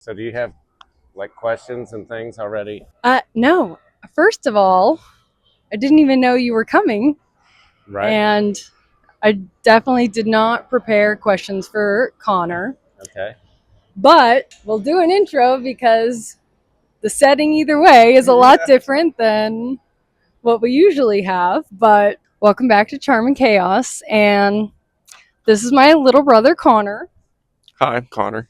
So do you have like questions and things already? No. First of all, I didn't even know you were coming, Right. and I definitely did not prepare questions for Connor. Okay. But we'll do an intro because the setting either way is a lot different than what we usually have. But welcome back to Charm and Chaos, and this is my little brother Connor, Hi, I'm Connor.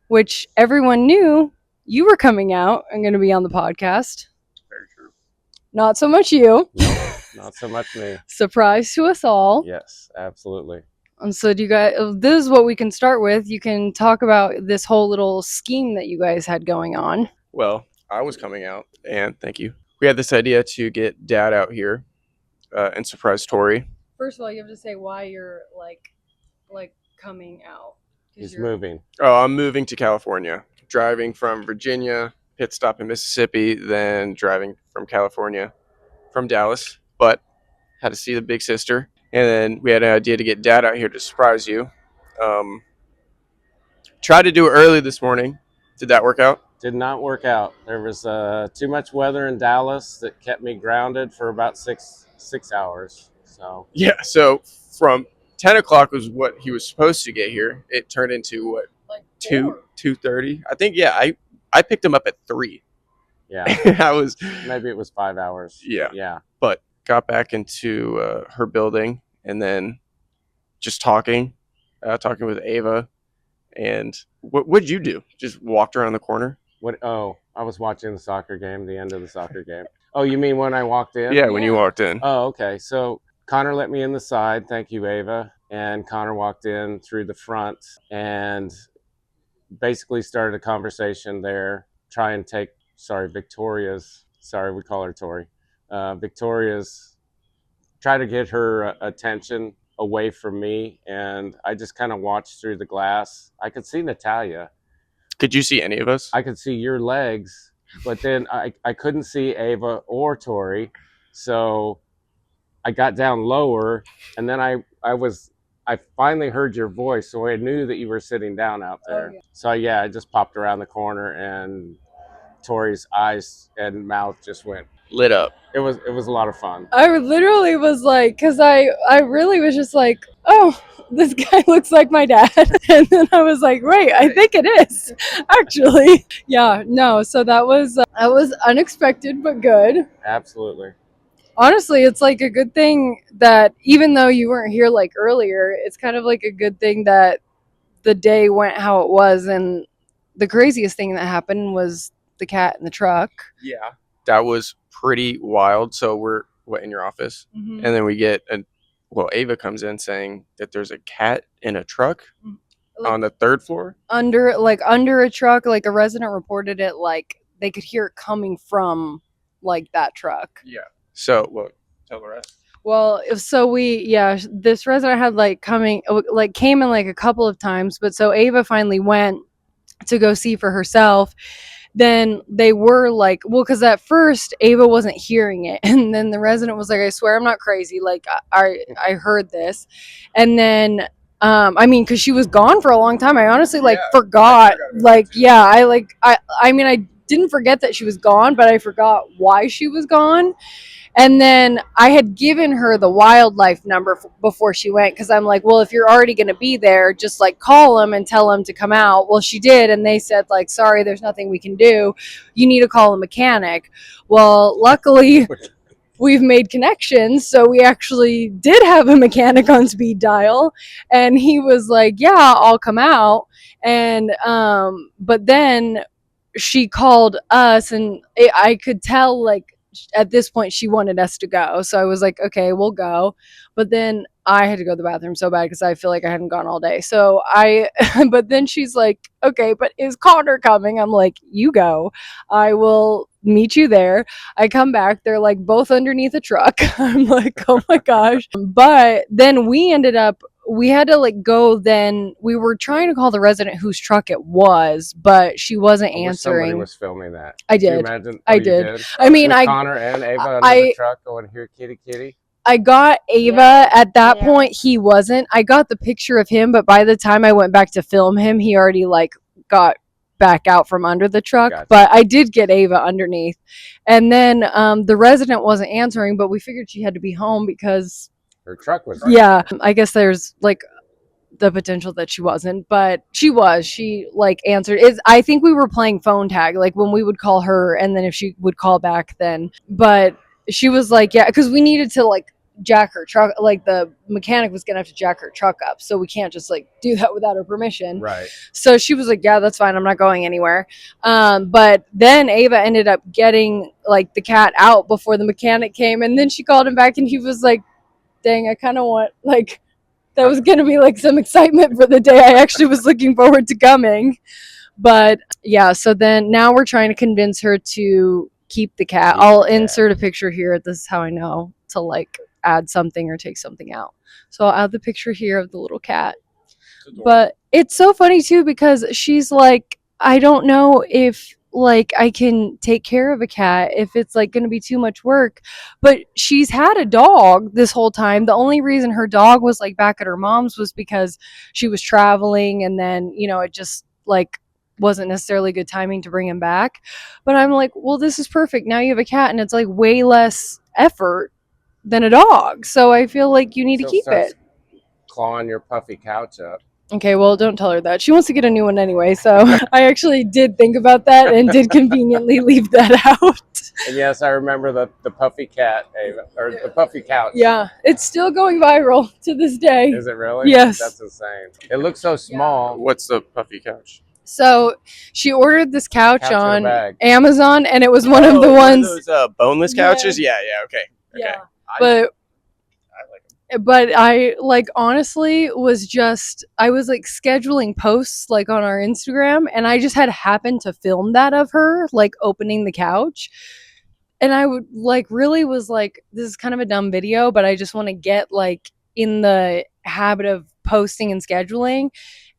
which everyone knew you were coming out and going to be on the podcast. Very true. Not so much you. No, not so much me. Surprise to us all. Yes, absolutely. And so do you guys, this is what we can start with. You can talk about this whole little scheme that you guys had going on. Well, I was coming out, and thank you. We had this idea to get Dad out here and surprise Tori. First of all, you have to say why you're like coming out. He's moving. Oh, I'm moving to California. Driving from Virginia, pit stop in Mississippi, then driving from California, from Dallas. But had to see the big sister, and then we had an idea to get Dad out here to surprise you. Tried to do it early this morning. Did that work out? Did not work out. There was too much weather in Dallas that kept me grounded for about six hours. So Yeah, so from 10 o'clock was what he was supposed to get here. It turned into what, like 2:30? I think, yeah, I picked him up at 3. yeah, I was, maybe it was 5 hours. yeah, but got back into her building and then just talking with Ava. And what'd you do? Just walked around the corner? What? Oh, I was watching the soccer game. The end of the soccer game. Oh, you mean when I walked in? Yeah, when you walked in. Oh, okay. So Connor let me in the side. Thank you, Ava. And Connor walked in through the front and basically started a conversation there. Try and take, Victoria's, we call her Tori. Victoria's, try to get her attention away from me. And I just kind of watched through the glass. I could see Natalia. Could you see any of us? I could see your legs, but then I couldn't see Ava or Tori. So I got down lower, and then I finally heard your voice, so I knew that you were sitting down out there. Oh, yeah. So yeah, I just popped around the corner, and Tori's eyes and mouth just went Lit up. It was a lot of fun. I literally was like, because I really was just like, oh, this guy looks like my dad. And then I was like, wait, I think it is, actually. Yeah, no, so that was unexpected, but good. Absolutely. Honestly, it's like a good thing that even though you weren't here like earlier, it's kind of like a good thing that the day went how it was. And the craziest thing that happened was the cat in the truck. Yeah. That was pretty wild. So we're in your office, Mm-hmm. and then we get Ava comes in saying that there's a cat in a truck on the 3rd floor under a truck. Like a resident reported it, like they could hear it coming from like that truck. Yeah. So tell the rest. Well, this resident had came in like a couple of times, but so Ava finally went to go see for herself. Then they were like, well, because at first Ava wasn't hearing it, and then the resident was like, I swear I'm not crazy, like I heard this. And then because she was gone for a long time, I honestly forgot. I didn't forget that she was gone, but I forgot why she was gone. And then I had given her the wildlife number before she went, because I'm like, well, if you're already going to be there, just like call them and tell them to come out. Well, she did, and they said like, sorry, there's nothing we can do. You need to call a mechanic. Well, luckily we've made connections, so we actually did have a mechanic on speed dial, and he was like, yeah, I'll come out. And but then she called us, and I could tell like at this point she wanted us to go, so I was like, okay, we'll go. But then I had to go to the bathroom so bad because I feel like I hadn't gone all day, so but then she's like, okay, but is Connor coming? I'm like, you go, I will meet you there. I come back, they're like both underneath a truck. I'm like, oh my gosh. But then we had to like go. Then we were trying to call the resident whose truck it was, but she wasn't answering. Somebody was filming that. I did. You imagine? I did. I mean, Connor and Ava under the truck going, here, kitty. I got Ava at that point. He wasn't. I got the picture of him, but by the time I went back to film him, he already like got back out from under the truck. Gotcha. But I did get Ava underneath. And then the resident wasn't answering, but we figured she had to be home because Her truck was there. yeah, I guess there's like the potential that she wasn't, but she like answered. I think we were playing phone tag, like when we would call her and then if she would call back then. But she was like, yeah, because we needed to like jack her truck, like the mechanic was gonna have to jack her truck up, so we can't just like do that without her permission. Right. So she was like, yeah, that's fine, I'm not going anywhere. But then Ava ended up getting like the cat out before the mechanic came, and then she called him back and he was like, dang, I kind of want like that was going to be like some excitement for the day I actually was looking forward to coming. But yeah, so then now we're trying to convince her to keep the cat. I'll insert a picture here. This is how I know to like add something or take something out. So I'll add the picture here of the little cat. But it's so funny too because she's like, I don't know if like I can take care of a cat if it's like going to be too much work. But she's had a dog this whole time. The only reason her dog was like back at her mom's was because she was traveling, and then, you know, it just like wasn't necessarily good timing to bring him back. But I'm like, well, this is perfect. Now you have a cat and it's like way less effort than a dog. So I feel like you need to keep it. Clawing your puffy couch up. Okay, well, don't tell her that. She wants to get a new one anyway, so I actually did think about that and did conveniently leave that out. And yes, I remember the puffy cat, Ava, or the puffy couch. Yeah, it's still going viral to this day. Is it really? Yes. That's insane. It looks so small. What's the puffy couch? So she ordered this couch on bag. Amazon, and it was one of the ones. Those boneless couches? Yeah, okay. Yeah. But I like honestly was just I was like scheduling posts like on our Instagram, and I just had happened to film that of her like opening the couch. And I would like really was like, this is kind of a dumb video, but I just want to get like in the habit of posting and scheduling.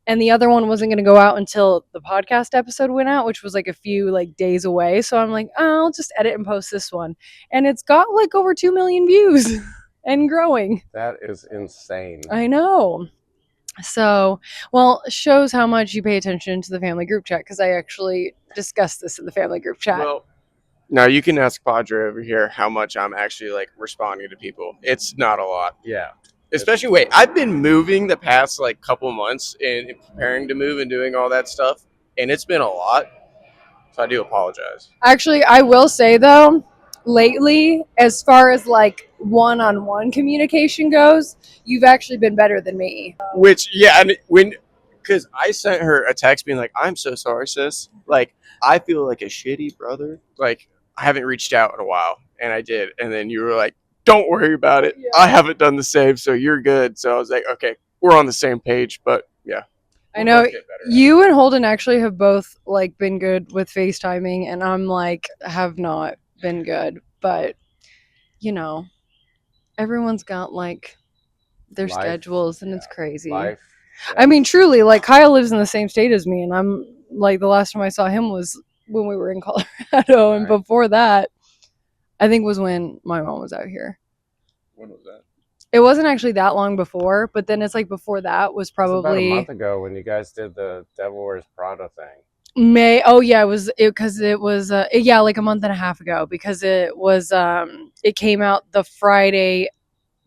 And the other one wasn't going to go out until the podcast episode went out, which was like a few like days away. So I'm like, oh, I'll just edit and post this one. And it's got like over 2 million views. And growing. That is insane. I know. So, well, shows how much you pay attention to the family group chat, because I actually discussed this in the family group chat. Well, now you can ask Padre over here how much I'm actually like responding to people. It's not a lot. Yeah. Especially, I've been moving the past like couple months and preparing to move and doing all that stuff, and it's been a lot. So I do apologize. Actually, I will say though, lately, as far as like one-on-one communication goes, you've actually been better than me. Which, yeah, and because I sent her a text being like, I'm so sorry, sis. Like, I feel like a shitty brother. Like, I haven't reached out in a while, and I did. And then you were like, don't worry about it. Yeah. I haven't done the same, so you're good. So I was like, okay, we're on the same page, but yeah. I know you and Holden actually have both like been good with FaceTiming, and I'm like have not been good, but you know, everyone's got like their schedules, and it's crazy. Life. Yeah. I mean, truly, like Kyle lives in the same state as me, and I'm like the last time I saw him was when we were in Colorado, and before that, I think was when my mom was out here. When was that? It wasn't actually that long before, but then it's like before that was probably about a month ago when you guys did the Devil Wears Prada thing. May. Oh yeah, it was yeah, like a month and a half ago, because it was it came out the Friday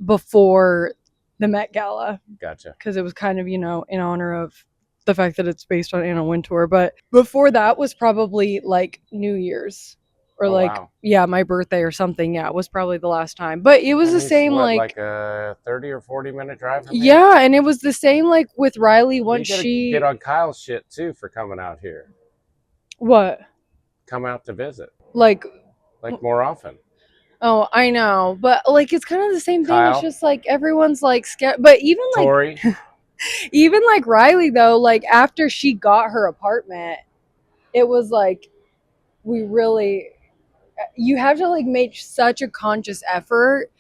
before the Met Gala. Gotcha. Because it was kind of, you know, in honor of the fact that it's based on Anna Wintour. But before that was probably like New Year's or yeah, my birthday or something. Yeah, it was probably the last time. But it was the same like a 30 or 40 minute drive from here? Yeah, and it was the same like with Riley once she get on Kyle's shit too for coming out here. What? Come out to visit. Like more often. Oh, I know, but like it's kind of the same thing. Kyle? It's just like everyone's like scared. But even like Tori. even like Riley though, like after she got her apartment, it was like you have to like make such a conscious effort,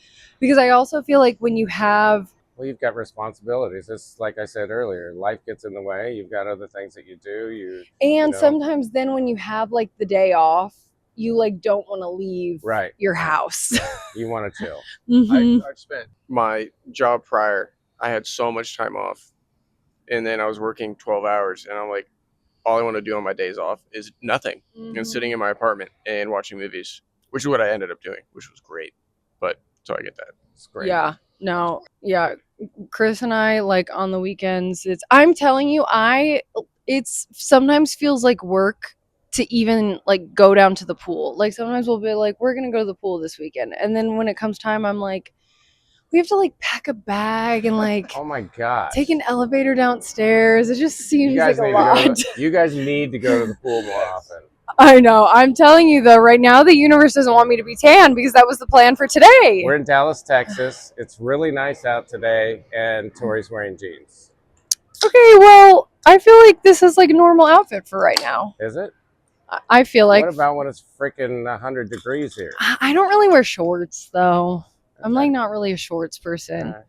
because I also feel like when you have you've got responsibilities. It's like I said earlier, life gets in the way. You've got other things that you do. Sometimes then when you have like the day off, you like don't want to leave your house. Yeah. You want to chill. Mm-hmm. I spent my job prior. I had so much time off, and then I was working 12 hours, and I'm like, all I want to do on my days off is nothing and sitting in my apartment and watching movies, which is what I ended up doing, which was great. But so I get that. It's great. Yeah. No. Yeah. Chris and I, like, on the weekends, I'm telling you, it's sometimes feels like work to even like go down to the pool. Like sometimes we'll be like, we're gonna go to the pool this weekend, and then when it comes time, I'm like, we have to like pack a bag and like Oh my gosh. take an elevator downstairs. It just You seems guys like a need to go. lot. You guys need to go to the pool more often. I know. I'm telling you though, right now the universe doesn't want me to be tan because that was the plan for today. We're in Dallas, Texas. It's really nice out today, and Tori's wearing jeans. Okay, well, I feel like this is like a normal outfit for right now. Is it? I feel like. What about when it's freaking 100 degrees here? I don't really wear shorts though. I'm Okay. like not really a shorts person. Right.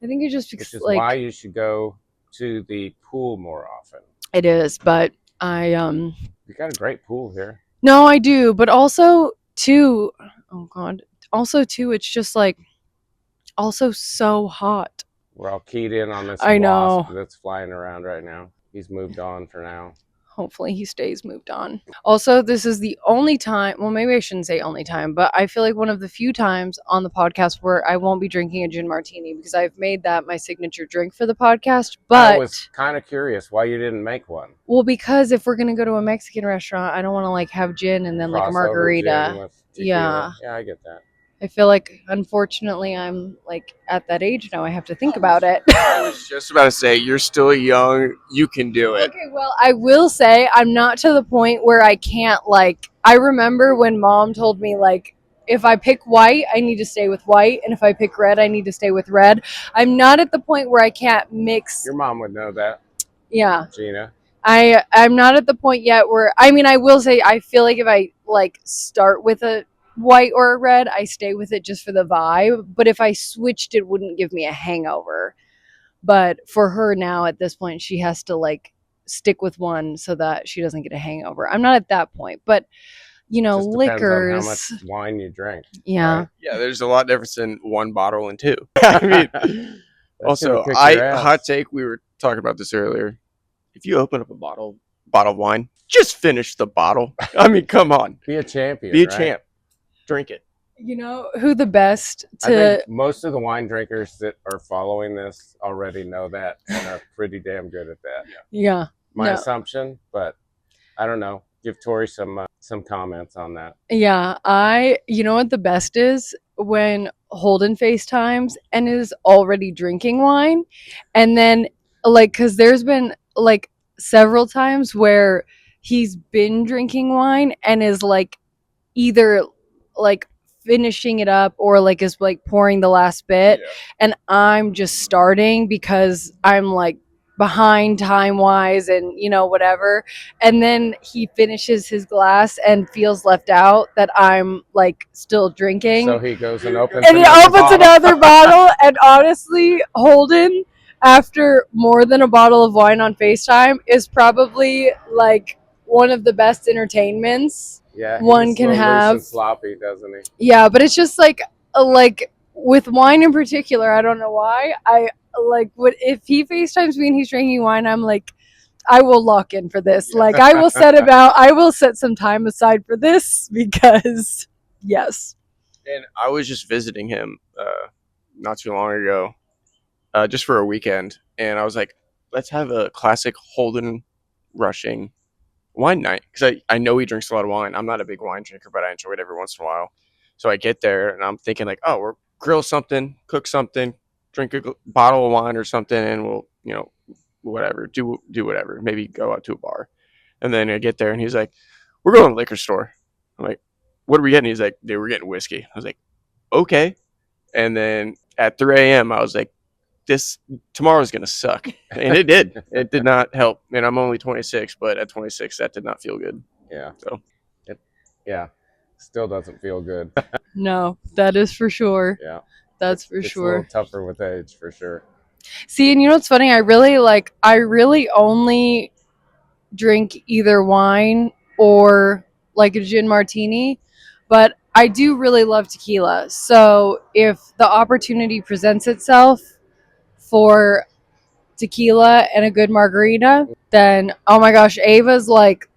I think it just Which is like why you should go to the pool more often. it is, but You got a great pool here. no, I do, but also too. Oh God, also too. It's just like also so hot. We're all keyed in on this I know. wasp that's flying around right now. He's moved on for now. Hopefully he stays moved on. Also, this is the only time, well, maybe I shouldn't say only time, but I feel like one of the few times on the podcast where I won't be drinking a gin martini because I've made that my signature drink for the podcast. But I was kind of curious why you didn't make one. well, because if we're going to go to a Mexican restaurant, I don't want to like have gin and then like a Crossover margarita. gin with Yeah. tequila. Yeah, I get that. I feel like, unfortunately, I'm like at that age now. I have to think about it. I was just about to say, you're still young. You can do it. Okay, well, I will say I'm not to the point where I can't like. I remember when Mom told me like, if I pick white, I need to stay with white, and if I pick red, I need to stay with red. I'm not at the point where I can't mix. Your mom would know that. Yeah, Gina. I'm not at the point yet where I mean I will say I feel like if I like start with a white or a red, I stay with it just for the vibe. But if I switched, it wouldn't give me a hangover. But for her now at this point, she has to like stick with one so that she doesn't get a hangover. I'm not at that point, but you know, Just depends on liquors. how much wine you drink. Yeah. Right? Yeah, there's a lot difference in one bottle and two. I mean, That's gonna also, kick your ass. hot take. We were talking about this earlier. If you open up a bottle of wine, just finish the bottle. I mean, come on, Be a champion. be a right? champ. Drink it. You know who the best I to think most of the wine drinkers that are following this already know that and are pretty damn good at that. yeah. My No. assumption, but I don't know. Give Tori some comments on that. Yeah, you know what the best is when Holden FaceTimes and is already drinking wine, and then like because there's been like several times where he's been drinking wine and is like either like finishing it up or like is like pouring the last bit, and I'm just starting because I'm like behind time wise and you know whatever, and then he finishes his glass and feels left out that I'm like still drinking, So he goes and opens and he opens bottle. another bottle, and honestly Holden after more than a bottle of wine on FaceTime is probably like one of the best entertainments Yeah, one he's can a little loose have. and sloppy, doesn't he? Yeah, but it's just like with wine in particular, I don't know why. I like what if he FaceTimes me and he's drinking wine, I'm like, I will lock in for this. Like I will set some time aside for this because yes. And I was just visiting him not too long ago, just for a weekend, and I was like, let's have a classic Holden Rushing wine night because I know he drinks a lot of wine. I'm not a big wine drinker, but I enjoy it every once in a while. So I get there and I'm thinking like, oh, we'll grill something, cook something, drink a bottle of wine or something, and we'll whatever do whatever. Maybe go out to a bar. And then I get there and he's like, we're going to the liquor store. I'm like, what are we getting? He's like, they were getting whiskey. I was like, okay. And then at 3 a.m. I was like, this tomorrow's gonna suck, and it did. It did not help, and I'm only 26, but at 26, that did not feel good. Yeah. So, Still doesn't feel good. No, that is for sure. Yeah. That's for It's sure. a little tougher with age, for sure. See, and you know what's funny? I really only drink either wine or like a gin martini, but I do really love tequila. So if the opportunity presents itself for tequila and a good margarita, then oh my gosh, Ava's like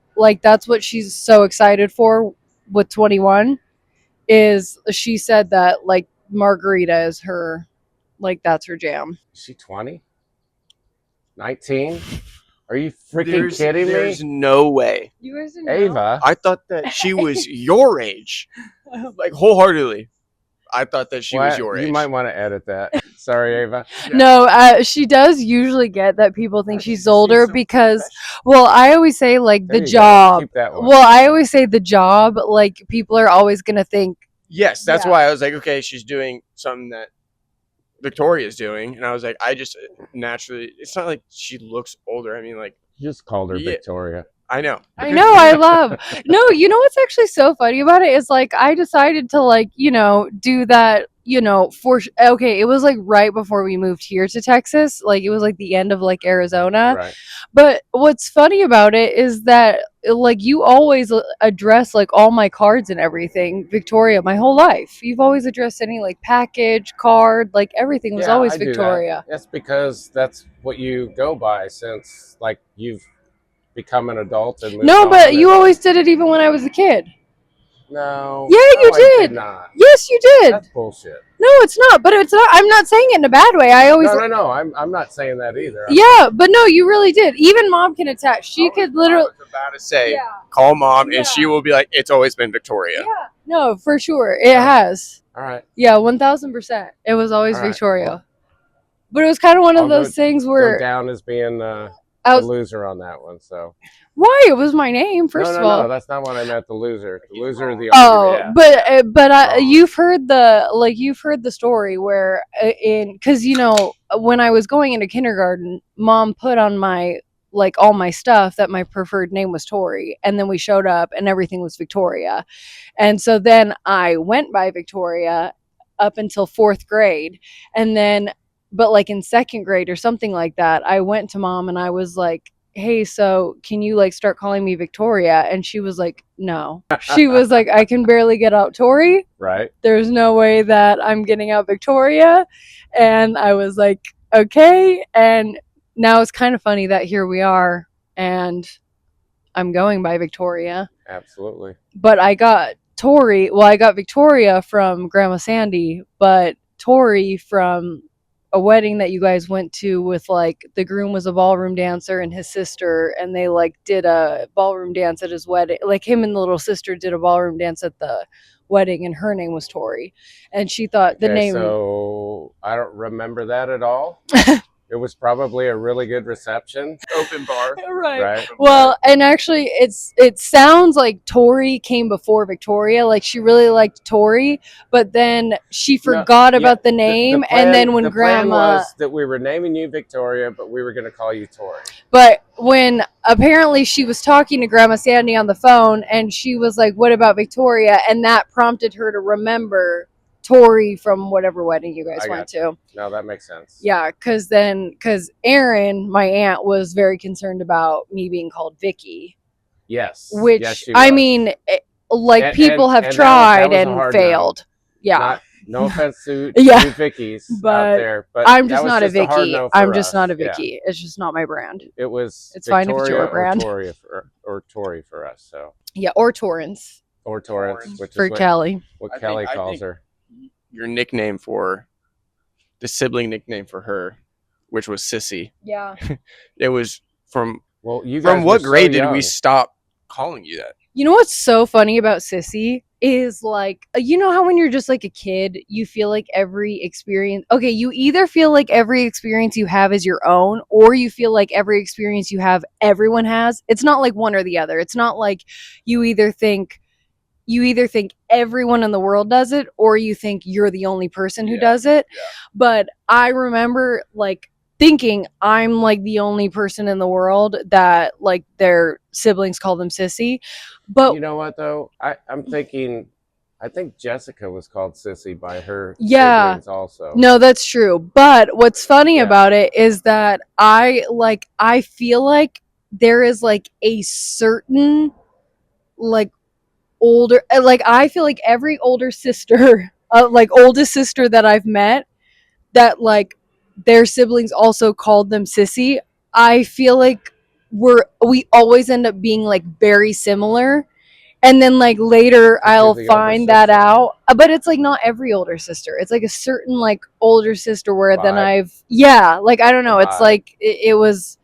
that's what she's so excited for with 21 is she said that like margarita is her like that's her jam. Is she 20? 19? Are you freaking kidding me? There's no way. You guys didn't know? Ava. I thought that she was your age. Like, wholeheartedly. I thought that she was your age. You might want to edit that. Sorry, Ava. Yeah. No, she does usually get that people think she's older because, well, I always say like There the you go. job. Keep that one. Well, I always say the job, like people are always gonna think. Yes, that's Yeah. why I was like, okay, she's doing something that Victoria's doing. And I was like, I just naturally, it's not like she looks older. I mean, like, You just called her Yeah. Victoria. I know. I know, I love. No, you know what's actually so funny about it is like I decided to like, do that, okay, it was like right before we moved here to Texas. Like it was like the end of like Arizona. Right. But what's funny about it is that like you always address like all my cards and everything, Victoria, my whole life. You've always addressed any like package, card, like everything was always I do that. Victoria. That's because that's what you go by since like you've become an adult and moved No, on but you and- always did it even when I was a kid. No. Yeah, No, you I did. not. Yes, you did. That's bullshit. No, it's not. But it's not. I'm not saying it in a bad way. I always. No. I'm not saying that either. Yeah, but no, you really did. Even mom can attest. She could literally. I was about to say, Yeah. call mom, Yeah. and she will be like, it's always been Victoria. Yeah. No, for sure, it has. All right. Yeah, 1,000%. It was always All right. Victoria. Well, but it was kind of one of I'll those things Go where down as being I the was. loser on that one. So Why? It was my name. First of all. no, that's not what I meant. The loser, the loser, the Oh, yeah. but you've heard the story where because when I was going into kindergarten, mom put on my like all my stuff that my preferred name was Tori, and then we showed up and everything was Victoria, and so then I went by Victoria up until 4th grade, and then but like in 2nd grade or something like that, I went to mom and I was like, hey, so can you like start calling me Victoria? And she was like, no. She was like, I can barely get out Tori. Right. There's no way that I'm getting out Victoria. And I was like, okay. And now it's kind of funny that here we are and I'm going by Victoria. Absolutely. But I got I got Victoria from Grandma Sandy, but Tori from a wedding that you guys went to with like the groom was a ballroom dancer and his sister, and they like did a ballroom dance at his wedding. Like him and the little sister did a ballroom dance at the wedding, and her name was Tori, and she thought the name. So I don't remember that at all. It was probably a really good reception. Open bar. Right. Well, and actually, it sounds like Tori came before Victoria. Like she really liked Tori, but then she forgot about the name. And then when the Grandma plan was that we were naming you Victoria, but we were going to call you Tori. But when apparently she was talking to Grandma Sandy on the phone, and she was like, "What about Victoria?" And that prompted her to remember Tori from whatever wedding you guys went to. No, that makes sense. Yeah, because Erin, my aunt, was very concerned about me being called Vicky. Yes. Which, yes, she I was. mean, like people have and tried that was a and hard failed. Yeah. No offense to Yeah. you Vickies But out there, but I'm that just was not a just hard Vicky. no for I'm just us. not a Yeah. Vicky. It's just not my brand. It was It's fine if it's Victoria your brand. or Tori for us. So Yeah, or Torrance or Torrance, which for is Kelly. what I Kelly think- I calls think- her. Your nickname for the sibling nickname for her, which was Sissy. Yeah. It was from Well, you guys from what were so grade did we young. stop calling you that? You know what's so funny about Sissy is like, you know how when you're just like a kid, you feel like every experience, okay, you either feel like every experience you have is your own, or you feel like every experience you have, everyone has. It's not like one or the other. It's not like you either think everyone in the world does it, or you think you're the only person who does it. Yeah. But I remember like thinking I'm like the only person in the world that like their siblings call them Sissy. But You know what though? I'm thinking. I think Jessica was called Sissy by her Yeah. siblings also. no, that's true. But what's funny Yeah. about it is that I feel like there is like a certain like older, like I feel like every older sister, like oldest sister that I've met, that like their siblings also called them sissy. I feel like we always end up being like very similar, and then like later I'll find that out. But it's like not every older sister. It's like a certain like older sister where then like I don't know. It's like it was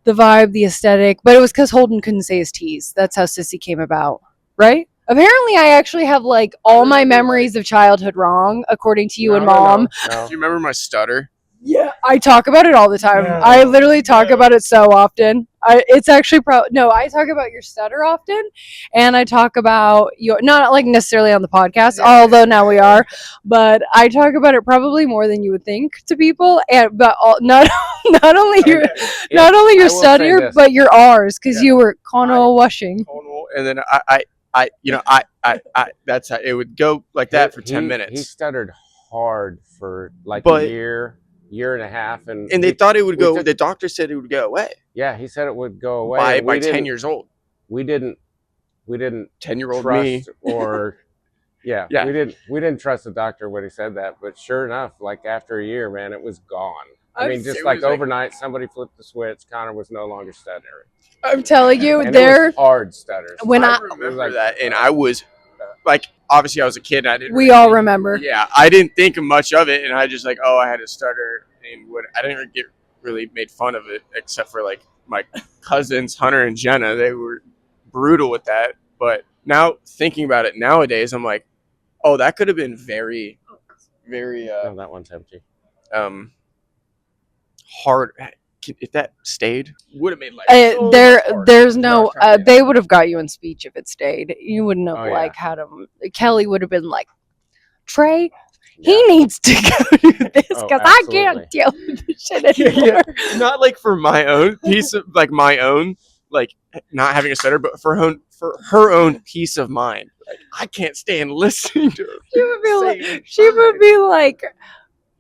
the vibe, the aesthetic, but it was because Holden couldn't say his T's. That's how sissy came about, right? Apparently, I actually have like all my memories of childhood wrong, according to you and Mom. No. Do you remember my stutter? Yeah, I talk about it all the time. No, I literally talk about it so often. It's actually I talk about your stutter often, and I talk about your not like necessarily on the podcast, although now we are, but I talk about it probably more than you would think to people, and but not only your stutter, but your R's because you were Cornwall washing. And then I that's how it would go like that for 10 minutes. He stuttered hard for like a year and a half, and they thought it would go. The doctor said it would go away. Yeah, he said it would go away by 10 years old. We didn't 10-year-old trust me or we didn't trust the doctor when he said that. But sure enough, like after a year, man, it was gone. I mean, just like overnight, somebody flipped the switch. Connor was no longer stuttering. I'm telling you, and it was hard stutters. When I remember that, and I was like, obviously I was a kid and I didn't all remember. Yeah, I didn't think much of it, and I just like, oh, I had a stutter, and I didn't get really made fun of it, except for like my cousins Hunter and Jenna. They were brutal with that. But now thinking about it nowadays, I'm like, oh, that could have been very no, that one's empty. Hard. If that stayed, would have made life there's no they would have got you in speech if it stayed. You wouldn't have had him. Kelly would have been like, Trey, he needs to go do this because I can't deal with this shit anymore. Not like for my own piece of like my own like not having a stutter, but for her own peace of mind. Like, I can't stand listening to her. She would be like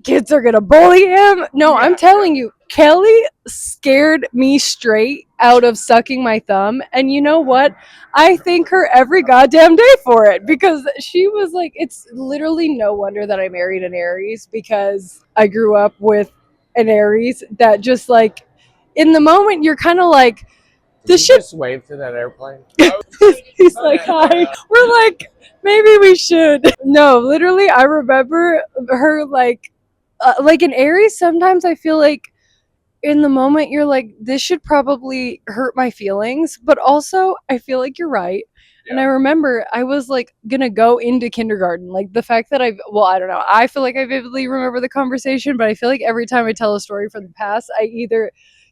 kids are gonna bully him. No, I'm telling you, Kelly scared me straight out of sucking my thumb. And you know what? I thank her every goddamn day for it, because she was like, it's literally no wonder that I married an Aries, because I grew up with an Aries that just like, in the moment, you're kind of like, this shit. Just wave to that airplane. He's like, hi. We're like, maybe we should. No, literally, I remember her like an Aries. Sometimes I feel like in the moment you're like, this should probably hurt my feelings, but also I feel like you're right. Yeah. And I remember I was like gonna go into kindergarten. Like the fact that I don't know. I feel like I vividly remember the conversation, but I feel like every time I tell a story from the past, I either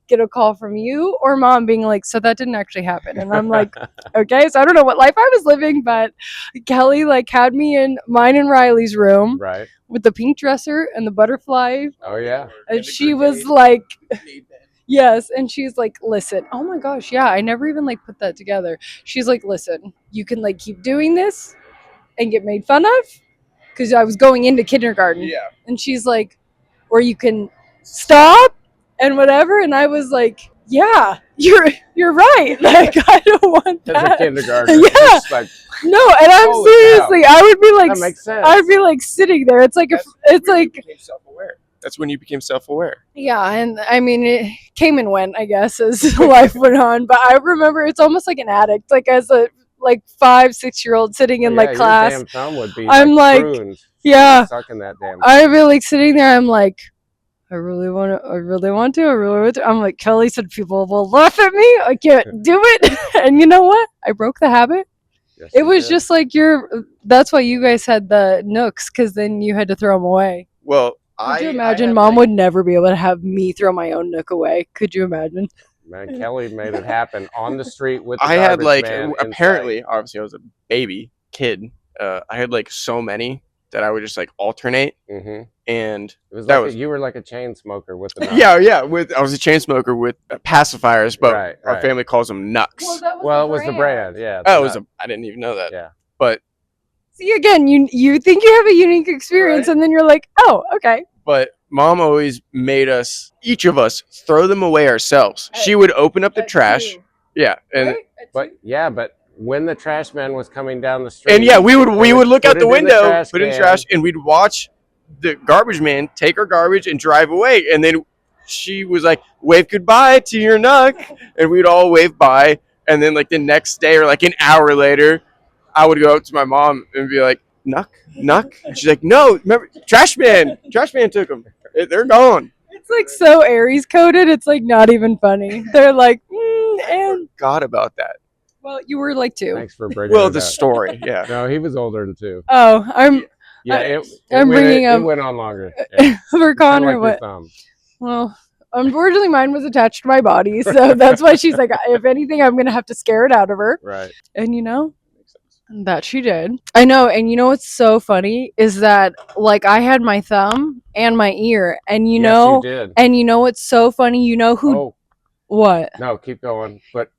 get a call from you or Mom being like, so that didn't actually happen. And I'm like, okay, so I don't know what life I was living, but Kelly like had me in mine and Riley's room, right, with the pink dresser and the butterfly. Oh yeah. And she was like, yes. And she's like, listen, oh my gosh, yeah, I never even like put that together. She's like, listen, you can like keep doing this and get made fun of, because I was going into kindergarten. Yeah. And she's like, or you can stop and whatever. And I was like, yeah, you're right. Like, I don't want that. As a kindergartner. Yeah. Like, no, and I'm seriously, I would be like, that makes sense. I'd be like sitting there. It's like, it's like, you became self-aware. That's when you became self-aware. Yeah, and I mean, it came and went, I guess, as life went on. But I remember it's almost like an addict, like as a like 5-6-year-old sitting in like class. Your damn thumb would be I'm like yeah, sucking that damn. I'd be like sitting there. I'm like, I really want to. I'm like, Kelly said people will laugh at me. I can't do it. And you know what? I broke the habit. Yes, it was just like that's why you guys had the nooks, because then you had to throw them away. Well, could you imagine? Mom would never be able to have me throw my own nook away. Could you imagine? Man, Kelly made it happen on the street with the I had like, man apparently, obviously I was a baby kid. I had like so many that I would just like alternate. Mm-hmm. And it was like you were like a chain smoker with the nuts. Yeah. I was a chain smoker with pacifiers, but our family calls them nucks. Well, it was the brand. Yeah. Oh, I didn't even know that. Yeah. But see, again, you think you have a unique experience, and then you're like, oh, okay. But Mom always made us, each of us, throw them away ourselves. She would open up the trash. Yeah, and but when the trash man was coming down the street, and we would look out the window, put in trash, and we'd watch the garbage man take her garbage and drive away. And then she was like, wave goodbye to your Nuck. And we'd all wave bye. And then like the next day or like an hour later, I would go up to my mom and be like, Nuck, Nuck. And she's like, no, remember, Trash Man took them. They're gone. It's like so Aries coded. It's like not even funny. They're like, and Forgot about that. well, you were like 2. Thanks for bringing Well, it the up. story, yeah. No, he was older than 2. Oh, Yeah, I'm bringing it up went on longer. Yeah. for Kinda Connor. like your What? thumb. Well, unfortunately, mine was attached to my body, so that's why she's like, if anything, I'm gonna have to scare it out of her. Right. And that she did. I know, and you know what's so funny is that like I had my thumb and my ear, and you Yes, know, you did. and you know what's so funny? You know who? Oh, What? no, keep going. But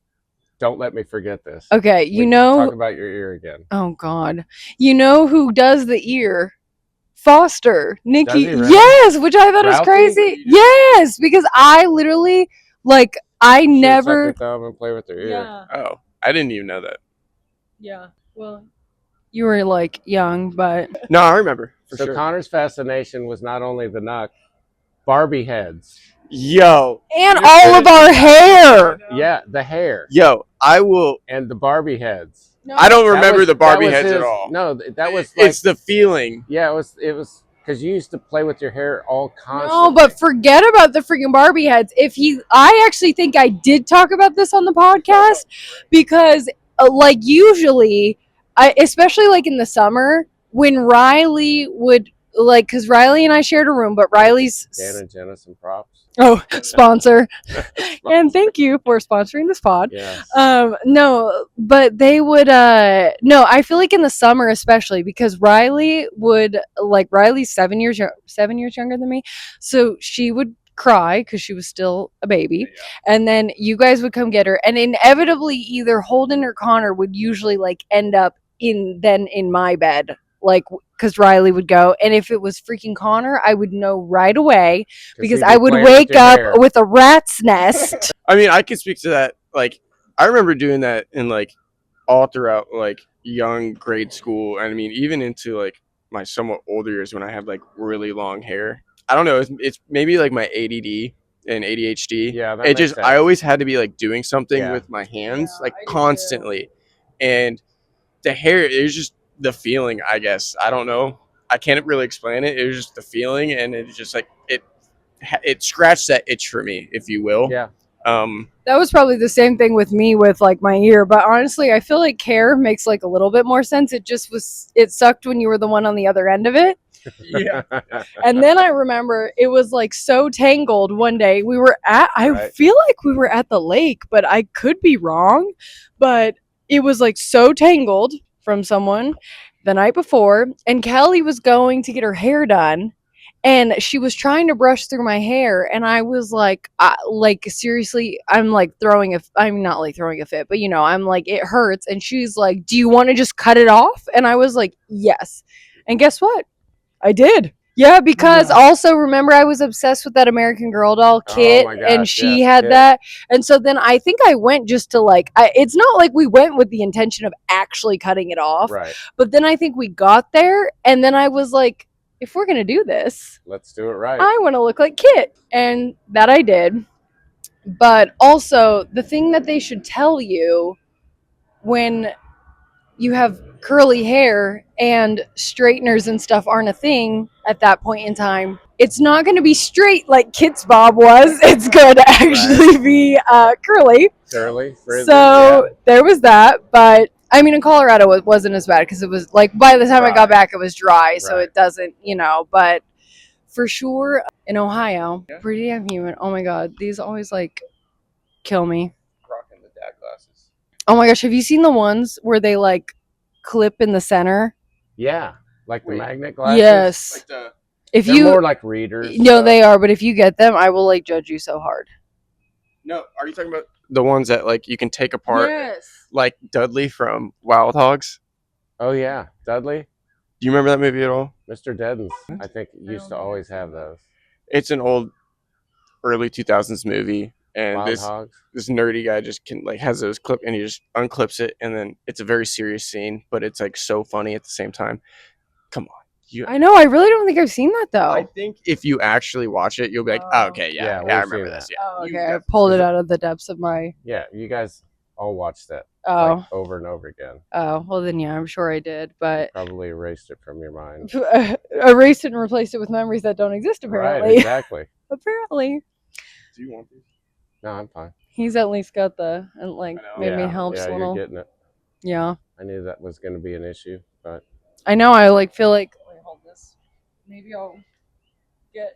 don't let me forget this. Okay, We talk about your ear again. Oh God, you know who does the ear? Foster, Nikki. Does he really? Yes, which I thought was Ralphie? crazy. Yes, because I literally like I She would suck never. your thumb and play with her ear. Yeah, Oh, I didn't even know that. yeah. Well, you were like young, but No, I remember for So sure. Connor's fascination was not only the Nuck, Barbie heads. Yo, and all of our hair. Yeah, the hair I will. and the Barbie heads. I don't That remember was- the Barbie that was heads at his- all. No, that was like, It's the feeling. yeah, it was because you used to play with your hair all constantly. No, but forget about the freaking Barbie heads. I actually think I did talk about this on the podcast because, like, usually, especially like in the summer, when Riley would like, because Riley and I shared a room, but Riley's Dan and Jenna some props. sponsor, and thank you for sponsoring this pod. Yes. No, but they would no, I feel like in the summer especially because Riley's 7 years younger than me. So she would cry because she was still a baby. And then you guys would come get her, and inevitably either Holden or Connor would usually like end up in my bed. Like, because Riley would go, and if it was freaking Connor, I would know right away because he'd I be would playing with wake your up hair. with a rat's nest. I mean, I can speak to that. Like, I remember doing that in like all throughout like young grade school, and I mean even into like my somewhat older years when I had like really long hair. I don't know. It's maybe like my ADD and ADHD. Yeah, that It makes just sense. I always had to be like doing something Yeah. with my hands Yeah, like I do too. constantly, and the hair is just the feeling. I guess I don't know. I can't really explain it. It was just the feeling, and it's just like it scratched that itch for me, if you will. Yeah. That was probably the same thing with me with like my ear, but honestly, I feel like hair makes like a little bit more sense. It sucked when you were the one on the other end of it. Yeah. And then I remember it was like so tangled one day. I Right. feel like we were at the lake, but I could be wrong. But it was like so tangled from someone the night before, and Kelly was going to get her hair done. And she was trying to brush through my hair, and I was like seriously, I'm not like throwing a fit, but I'm like, it hurts. And she's like, do you want to just cut it off? And I was like, yes. And guess what? I did. Yeah, because also remember I was obsessed with that American Girl doll Kit, my gosh, and she yes, had Kit. that. And so then I think I went just to it's not like we went with the intention of actually cutting it off, Right. but then I think we got there, and then I was like, if we're gonna do this, Let's do it right. I want to look like Kit, and that I did. But also, the thing that they should tell you when you have curly hair and straighteners and stuff aren't a thing at that point in time, it's not going to be straight like Kit's bob was. It's going to actually be curly. Curly. Frizzy, So there was that. But I mean, in Colorado, it wasn't as bad because it was like by the time I got back, it was dry. So Right. it doesn't, but for sure in Ohio, pretty damn humid. Oh my God. These always like kill me. Rocking the dad glasses. Oh my gosh. Have you seen the ones where they like clip in the center? Yeah. Like the Wait. magnet glasses. Yes. Like the If They're you more like readers. no, they are, but if you get them, I will like judge you so hard. no, are you talking about the ones that like you can take apart, Yes. like Dudley from Wild Hogs? Oh yeah, Dudley, Do you remember that movie at all? Mr. Deddens. I think used to always have those. It's an old, early 2000s movie, and Wild this hogs. nerdy guy just has those clip, and he just unclips it, and then it's a very serious scene, but it's like so funny at the same time. Come on, I know. I really don't think I've seen that though. I think if you actually watch it, you'll be like, oh, okay, Yeah, I we've remember seen this. that. Yeah. Oh, You okay. I definitely- pulled it out of the depths of my. Yeah, you guys all watched that Oh. over and over again. Oh, well then, yeah, I'm sure I did, but Probably erased it from your mind. erased it and replaced it with memories that don't exist. Apparently, Right, exactly. Apparently, Do you want these? No, I'm fine. he's at least got the and like I know. maybe Yeah, helps yeah, a you're little. getting it. Yeah, I knew that was going to be an issue, but I know. I like feel like. Wait, hold this. Maybe I'll get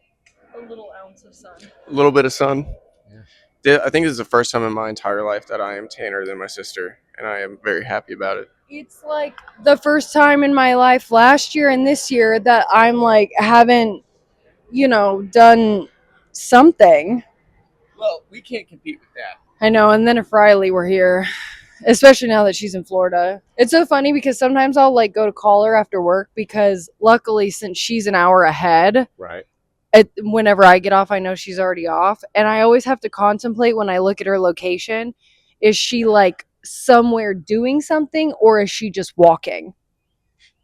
a little ounce of sun. A little bit of sun. Yeah. I think this is the first time in my entire life that I am tanner than my sister, and I am very happy about it. It's like the first time in my life last year and this year that I'm like haven't, done something. Well, we can't compete with that. I know. And then if Riley were here, especially now that she's in Florida, it's so funny because sometimes I'll like go to call her after work because luckily since she's an hour ahead, right. whenever I get off, I know she's already off. And I always have to contemplate when I look at her location, is she like somewhere doing something or is she just walking?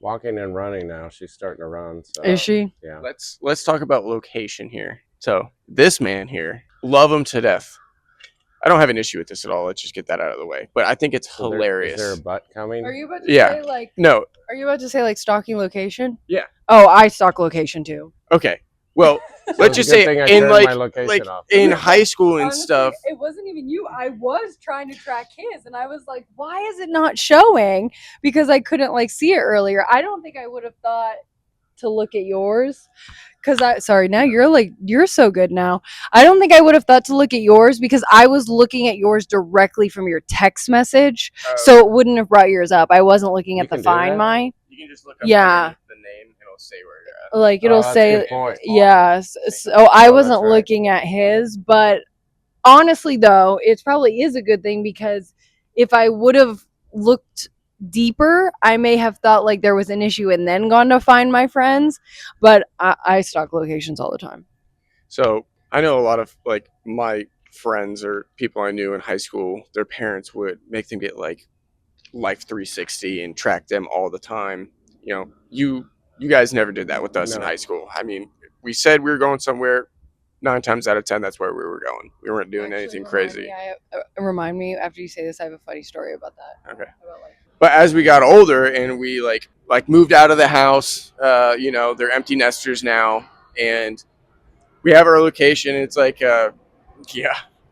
Walking and running now. She's starting to run. So, Is she? Yeah. Let's talk about location here. So this man here, love him to death. I don't have an issue with this at all. Let's just get that out of the way. But I think it's So hilarious. Is there a butt coming? Are you about to Yeah. say like No. Are you about to say like stalking location? Yeah. Oh, I stalk location too. Okay. Well, So let's it's just a good say thing I in turned my location off. in high school and Honestly, stuff. it wasn't even you. I was trying to track his and I was like, why is it not showing? Because I couldn't like see it earlier. I don't think I would have thought to look at yours. Now you're so good now. I don't think I would have thought to look at yours because I was looking at yours directly from your text message. So it wouldn't have brought yours up. I wasn't looking You at the can do Find that? My. You can just look up Yeah. the name. It'll say where you're at. Like it'll that's a say good point. yeah. So I that's wasn't right. looking at his, but honestly though, it probably is a good thing because if I would have looked deeper, I may have thought like there was an issue and then gone to Find My Friends, but I stalk locations all the time. So I know a lot of like my friends or people I knew in high school, their parents would make them get like Life 360 and track them all the time. You guys never did that with us in No. high school. I mean, we said we were going somewhere. 9 times out of 10, that's where we were going. We weren't doing anything crazy. Remind me after you say this. I have a funny story about that. Okay. But as we got older and we like moved out of the house, they're empty nesters now, and we have our location. And it's like, yeah,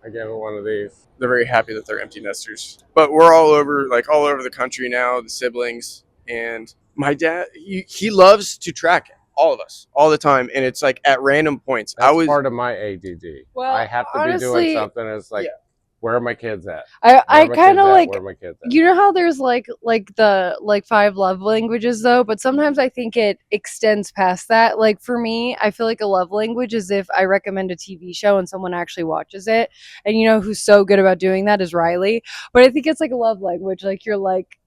I gave her one of these. they're very happy that they're empty nesters. But we're all over the country now, the siblings, and my dad. He loves to track all of us all the time, and it's like at random points. That's part of my ADD. Well, I have to be honestly, doing something. It's like, where are my kids at? I kind of like. Where are my kids at? You know how there's like the 5 love languages though, but sometimes I think it extends past that. Like for me, I feel like a love language is if I recommend a TV show and someone actually watches it. And you know who's so good about doing that is Riley. But I think it's like a love language. Like you're like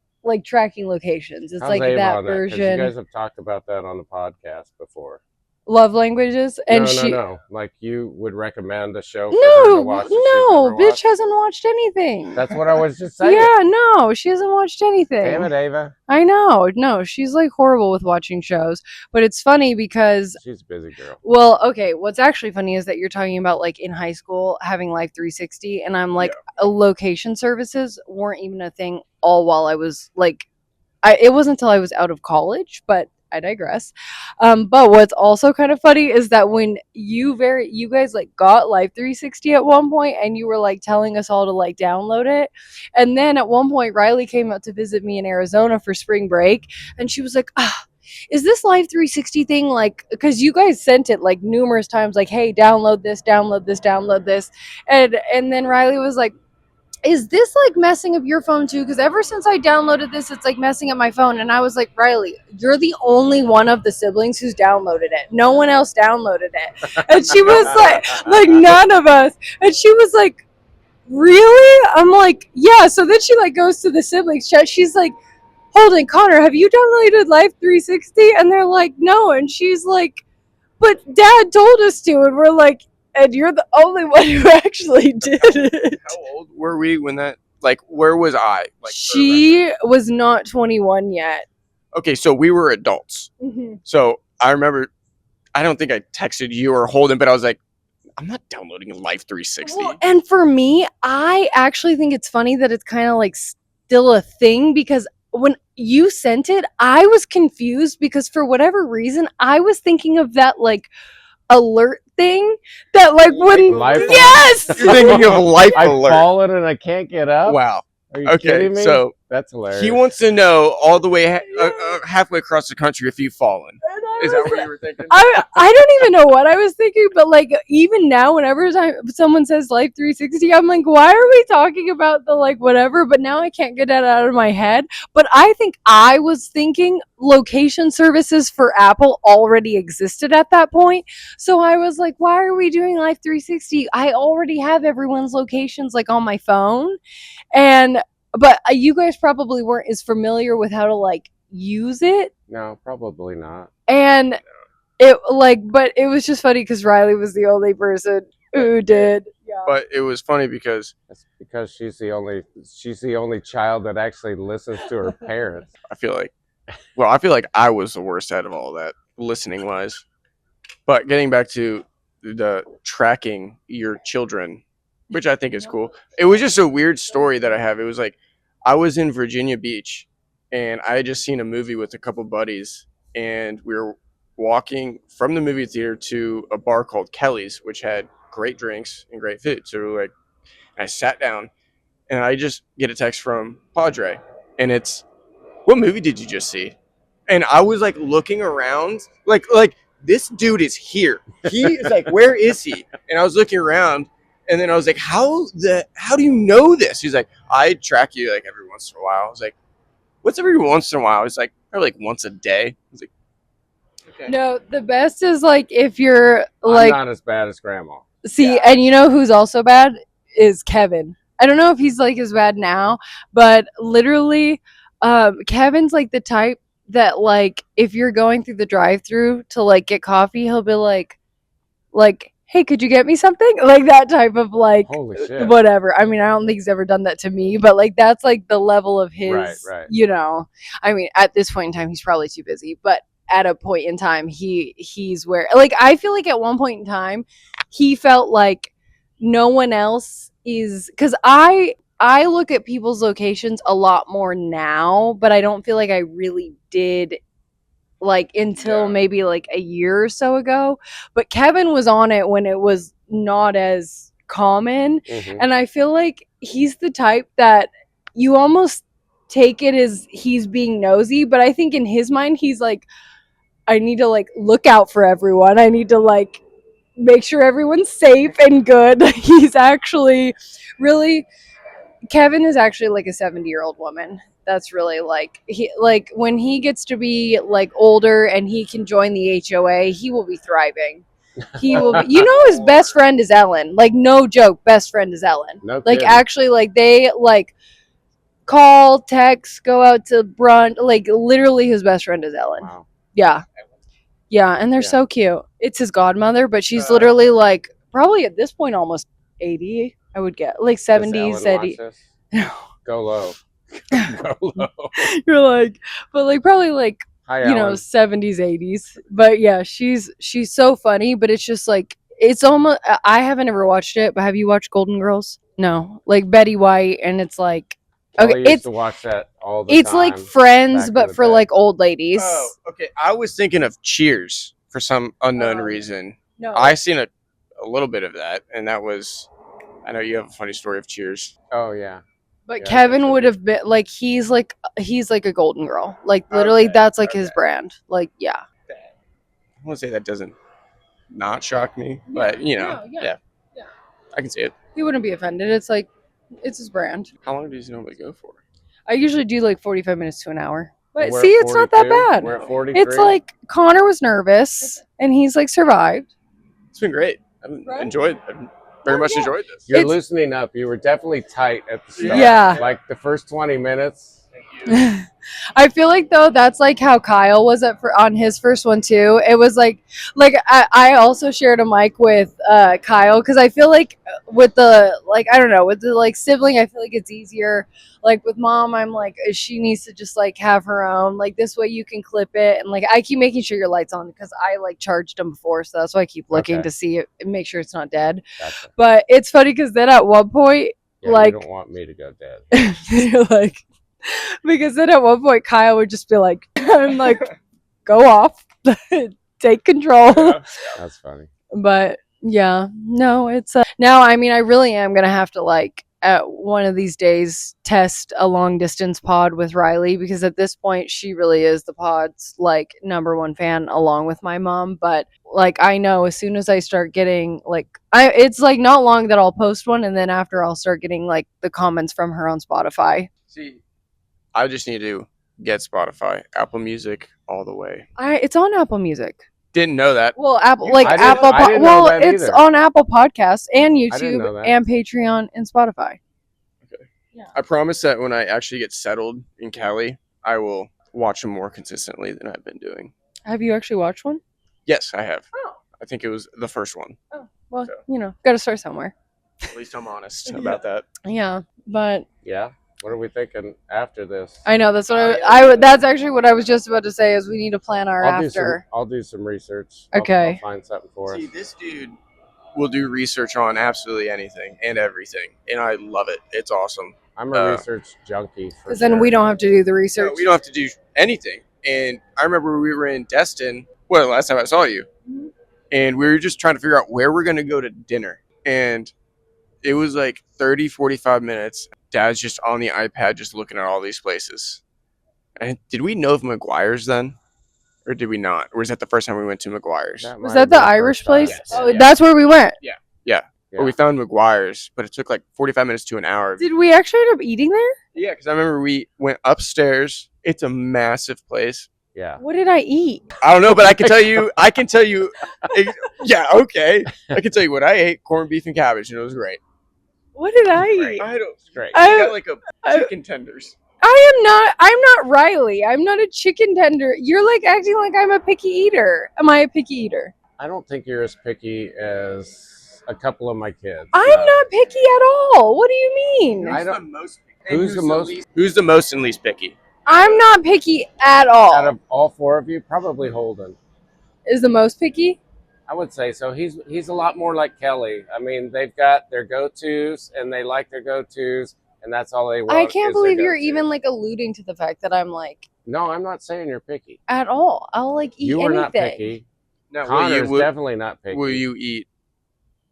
tracking locations. It's How's like Ava that on 'Cause version. You guys have talked about that on the podcast before. Love languages and no. Like you would recommend a show for her to watch. No, bitch hasn't watched anything. That's what I was just saying. Yeah, no, she hasn't watched anything. Damn it, Ava. I know. No, she's like horrible with watching shows. But it's funny because she's a busy girl. Well, okay, what's actually funny is that you're talking about like in high school having Life 360 and I'm like location services weren't even a thing all while I was like it wasn't until I was out of college, but I digress. But what's also kind of funny is that when you guys like got Life 360 at one point and you were like telling us all to like download it. And then at one point Riley came out to visit me in Arizona for spring break and she was like, is this Life 360 thing like, because you guys sent it like numerous times, like, hey, download this. And then Riley was like, is this like messing up your phone too? Because ever since I downloaded this, it's like messing up my phone. And I was like, Riley, you're the only one of the siblings who's downloaded it. No one else downloaded it. And she was like none of us. And she was like, really? I'm like, yeah. So then she like goes to the siblings chat. She's like, Holden, Connor, have you downloaded Life 360? And they're like, no. And she's like, but Dad told us to. And we're like, and you're the only one who actually did it. How old were we when that? Like, where was I? Like, she was not 21 yet. Okay, so we were adults. Mm-hmm. So I remember, I don't think I texted you or Holden, but I was like, I'm not downloading Life 360. Well, and for me, I actually think it's funny that it's kind of like still a thing because when you sent it, I was confused because for whatever reason, I was thinking of that like alert thing that like when Life alert? yes, You're thinking of Life I've Alert. fallen and I can't get up. Wow. Are you Okay, kidding me? so That's hilarious. he wants to know all the way halfway across the country if you've fallen. Is that what you were thinking? I don't even know what I was thinking, but like even now, whenever someone says Life 360, I'm like, why are we talking about the like whatever? But now I can't get that out of my head. But I think I was thinking location services for Apple already existed at that point. So I was like, why are we doing Life 360? I already have everyone's locations like on my phone. And but you guys probably weren't as familiar with how to like use it. No, probably not. And it like, but it was just funny because Riley was the only person who did. Yeah. But it was funny because That's because she's the only child that actually listens to her parents. I feel like I was the worst out of all that, listening wise. But getting back to the tracking your children, which I think is cool. It was just a weird story that I have. It was like I was in Virginia Beach and I had just seen a movie with a couple buddies and we were walking from the movie theater to a bar called Kelly's, which had great drinks and great food. So we're like, I sat down and I just get a text from Padre and it's, what movie did you just see? And I was like looking around, like this dude is here. He is like, where is he? And I was looking around, and then I was like, how do you know this? He's like, I track you like every once in a while. I was like, what's every once in a while? He's like, probably like once a day. I was like, okay. No, the best is like if you're I'm like not as bad as Grandma. see, Yeah. and you know who's also bad is Kevin. I don't know if he's like as bad now, but literally, Kevin's like the type that like if you're going through the drive-through to like get coffee, he'll be like, hey, could you get me something? Like that type of like Holy shit. whatever. I mean, I don't think he's ever done that to me, but like that's like the level of his, Right. you know. I mean, at this point in time, he's probably too busy, but at a point in time, he's where like I feel like at one point in time, he felt like no one else is because I look at people's locations a lot more now, but I don't feel like I really did like until maybe like a year or so ago. But Kevin was on it when it was not as common. Mhm. And I feel like he's the type that you almost take it as he's being nosy, but I think in his mind he's like, I need to like look out for everyone. I need to like make sure everyone's safe and good. He's actually really Kevin is actually like a 70-year-old woman. That's really like he like when he gets to be like older and he can join the HOA, he will be thriving. He will be, you know, his best friend is Ellen. Like no joke, best friend is Ellen. No Like kidding. actually like they like call, text, go out to brunch. Like literally his best friend is Ellen. Wow. Yeah. Yeah, and they're Yeah. so cute. It's his godmother, but she's literally like probably at this point almost 80, I would get. Like Does 70s, Ellen 80. watch this? Go low. Go low. You're like, but like probably like Hi, you know Ellen. 70s, 80s. But yeah, she's so funny, but it's just like it's almost I haven't ever watched it, but have you watched Golden Girls? No. Like Betty White and it's like Kelly okay, used to watch that all the it's time. like Friends back in but the for day. like old ladies. Oh, okay. I was thinking of Cheers for some unknown Oh. reason. No. I seen a little bit of that, and that was. I know you have a funny story of Cheers. Oh yeah. But Yeah, Kevin that's would a have been like he's like a golden girl. Like literally Okay, that's like his okay. brand. Like yeah. I want to say that doesn't not shock me, but you know, no, yeah. yeah, I can see it. He wouldn't be offended. It's like it's his brand. How long does he normally go for? I usually do like 45 minutes to an hour. But We're see, at it's not that 42. bad. We're at 43. It's like Connor was nervous and he's like survived. It's been great. I've Right? enjoyed. I've very much yeah. enjoyed this. You're it's- loosening up. You were definitely tight at the start. Yeah. Like the first 20 minutes. I I feel like though that's like how Kyle was on his first one too. It was like I also shared a mic with Kyle because I feel like with the like I don't know with the like sibling I feel like it's easier. Like with mom, I'm like she needs to just like have her own. Like this way you can clip it and like I keep making sure your lights on because I like charged them before, so that's why I keep looking Okay. to see it and make sure it's not dead. Gotcha. But it's funny because then at one point Yeah, like you don't want me to go dead. like because then at one point Kyle would just be like, I'm like, go off, take control. Yeah. That's funny. But yeah, no, it's now. I mean, I really am gonna have to like at one of these days test a long distance pod with Riley because at this point she really is the pod's like number one fan along with my mom. But like I know as soon as I start getting like it's like not long that I'll post one and then after I'll start getting like the comments from her on Spotify. See, I just need to get Spotify, Apple Music, all the way. It's on Apple Music. Didn't know that. Well, Apple You- like I didn't- Apple. I didn't know that it's either. on Apple Podcasts and I didn't know YouTube that. and Patreon and Spotify. I promise that when I actually get settled in Cali, I will watch them more consistently than I've been doing. Have you actually watched one? Yes, I have. Oh. I think it was the first one. Oh, well, So. you know, got to start somewhere. At least I'm honest about that. Yeah, but Yeah. What are we thinking after this? I know that's what I that's actually what I was just about to say is we need to plan our after. I'll do some research. Okay. I'll find something for us. See, this dude will do research on absolutely anything and everything, and I love it. It's awesome. I'm a research junkie. Because then we don't have to do the research. No, we don't have to do anything. And I remember we were in Destin. Well, last time I saw you, and we were just trying to figure out where we're gonna go to dinner, and it was like 30, 45 minutes. Dad's just on the iPad, just looking at all these places. And did we know of McGuire's then? Or did we not? Or was that the first time we went to McGuire's? Was that the Irish place? Yes. Oh, Yeah. that's where we went. Yeah. But we found McGuire's, but it took like 45 minutes to an hour. Did we actually end up eating there? Yeah, because I remember we went upstairs. It's a massive place. Yeah. What did I eat? I don't know, but I can tell you. Yeah, okay. I can tell you what I ate: corned beef and cabbage, and it was great. What did I eat? I don't. It's great. You got like chicken tenders. I'm not Riley. I'm not a chicken tender. You're like acting like I'm a picky eater. Am I a picky eater? I don't think you're as picky as a couple of my kids. I'm not picky at all. What do you mean? I don't- Who's the most? Who's the most and least picky? I'm not picky at all. Out of all four of you, probably Holden. Is the most picky? I would say so. He's a lot more like Kelly. I mean, they've got their go-tos, and they like their go-tos, and that's all they want. I can't is their believe you're go-tos. even like alluding to the fact that I'm like No, I'm not saying you're picky. at all. I'll like eat You are anything. not picky. No, Connor's will, definitely not picky. will you eat?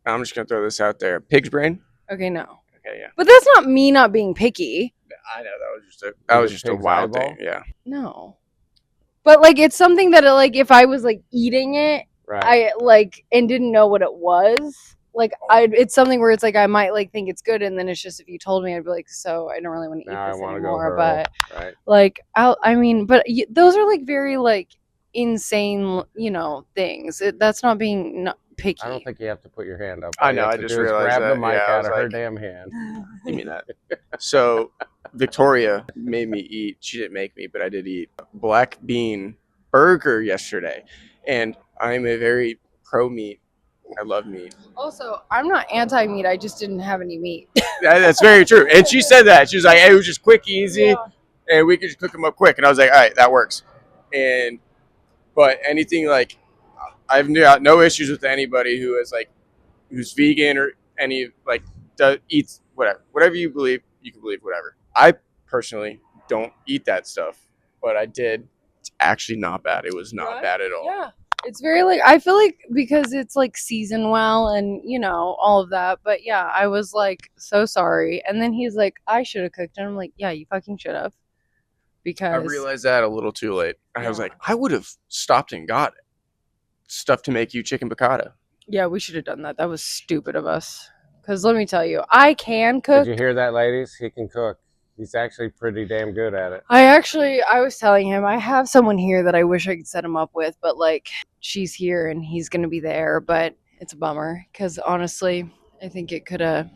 I'm just gonna throw this out there. Pig's brain. Okay, no. Okay, yeah. But that's not me not being picky. I know that was just a Pig's wild eyeball? thing. Yeah. No. But like it's something that like if I was like eating it, Right. I like and didn't know what it was. Like it's something where it's like I might like think it's good, and then it's just if you told me, I'd be like, so I don't really want to eat Now I this want to go anymore. hurl. But Right. like I mean, but those are like very like insane, you know, things. That's not being not picky. I don't think you have to put your hand up. I All you know, have I to just do is realized grab the that. mic Yeah, I out was of her like- damn hand. Give me that. So Victoria made me eat. She didn't make me, but I did eat black bean burger yesterday, and I'm a very pro meat. I love meat. Also, I'm not anti-meat. I just didn't have any meat. That's very true. And she said that. She was like, hey, it was just quick, easy, and we could just cook them up quick. And I was like, all right, that works. But anything like, I've no issues with anybody who is like, who's vegan or any like eats whatever you believe. You can believe whatever. I personally don't eat that stuff, but I did. It's actually not bad. It was not Right? bad at all. Yeah. It's very like I feel like because it's like seasoned well and you know all of that. But yeah, I was like so sorry. And then he's like, I should have cooked. And I'm like, yeah, you fucking should have. Because I realized that a little too late. I was Yeah. like, I would have stopped and got it. Stuff to make you chicken piccata. yeah, we should have done that. That was stupid of us. Because let me tell you, I can cook. Did you hear that, ladies? He can cook. He's actually pretty damn good at it. I was telling him I have someone here that I wish I could set him up with, but like she's here and he's gonna be there, but it's a bummer because honestly, I think it could have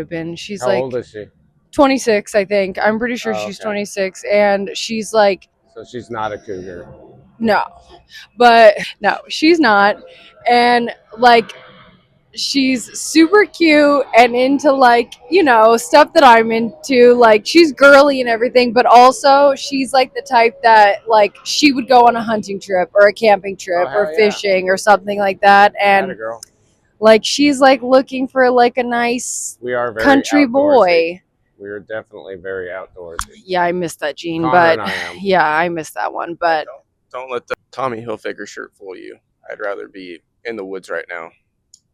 been. She's How like old is she? 26, I think. I'm pretty sure Oh, she's okay. 26, and she's like, So she's not a cougar. no, but no, she's not. And like, she's super cute and into like, stuff that I'm into. Like, she's girly and everything, but also she's like the type that like she would go on a hunting trip or a camping trip or hell yeah. fishing or something like that. Atta And girl. like, she's like looking for like a nice We are very country outdoorsy. boy. We are definitely very outdoorsy. Yeah, I missed that, Gene, Connor but and I am. yeah, I missed that one. But Don't let the Tommy Hilfiger shirt fool you. I'd rather be in the woods right now.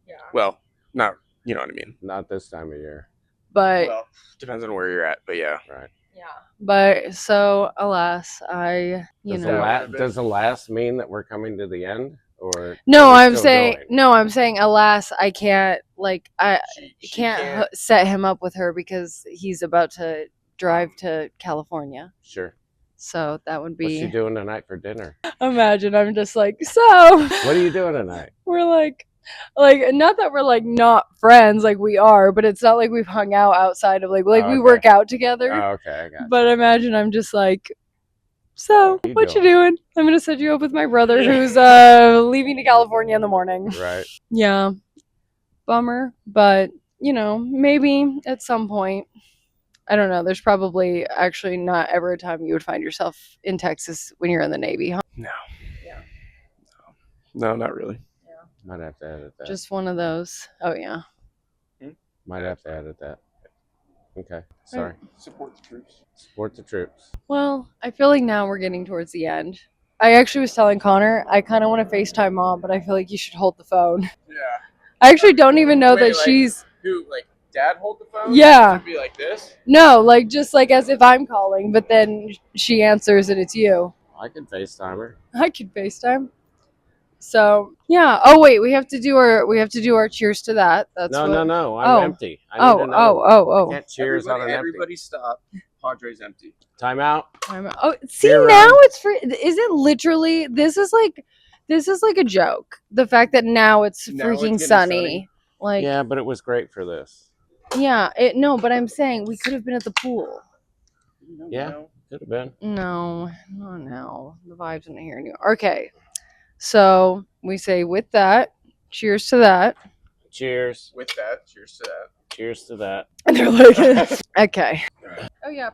yeah, Well, not, you know what I mean. Not this time of year. but Well, depends on where you're at, but yeah. Right. yeah, but so alas, Does alas mean that we're coming to the end, or No, are we I'm still saying going? no. I'm saying, alas, I can't. Like, I She can't set him up with her because he's about to drive to California. Sure. So that would What's she be. doing tonight for dinner? Imagine I'm just like, so. What are you doing tonight? We're like, not that we're like not friends, like we are, but it's not like we've hung out outside of like we okay. work out together. Oh, okay, I got But you. imagine I'm just like, so What you what you doing? doing? I'm gonna set you up with my brother who's leaving to California in the morning. Right. Yeah, bummer, but maybe at some point. I don't know. There's probably actually not ever a time you would find yourself in Texas when you're in the Navy, huh? No. Yeah. No, not really. Might have to edit that. Just one of those. Oh yeah. Might have to edit that. Okay. Sorry. Support the troops. Support the troops. Well, I feel like now we're getting towards the end. I actually was telling Connor I kind of want to FaceTime Mom, but I feel like you should hold the phone. Yeah. I actually don't even know Wait, that like, she's. Who, like, Dad hold the phone? Yeah. It'd be like this? No, like just like as if I'm calling, but then she answers and it's you. I can FaceTime her. I could FaceTime. So yeah. Oh wait, we have to do our cheers to that. That's No, what... no. I'm Oh. empty. I need another one. Oh. Can't cheers on an empty. Everybody stop. Padre's empty. Time out. Oh, see, Beer now round. it's free. Is it literally? This is like a joke. The fact that now it's Now it's freaking getting sunny. sunny. Like, Yeah, but it was great for this. yeah. No, but I'm saying we could have been at the pool. Yeah, could have been. No. The vibes in here. Okay, so we say with that, cheers to that. Cheers. With that, cheers to that. Cheers to that. And they're like, okay. Oh yeah.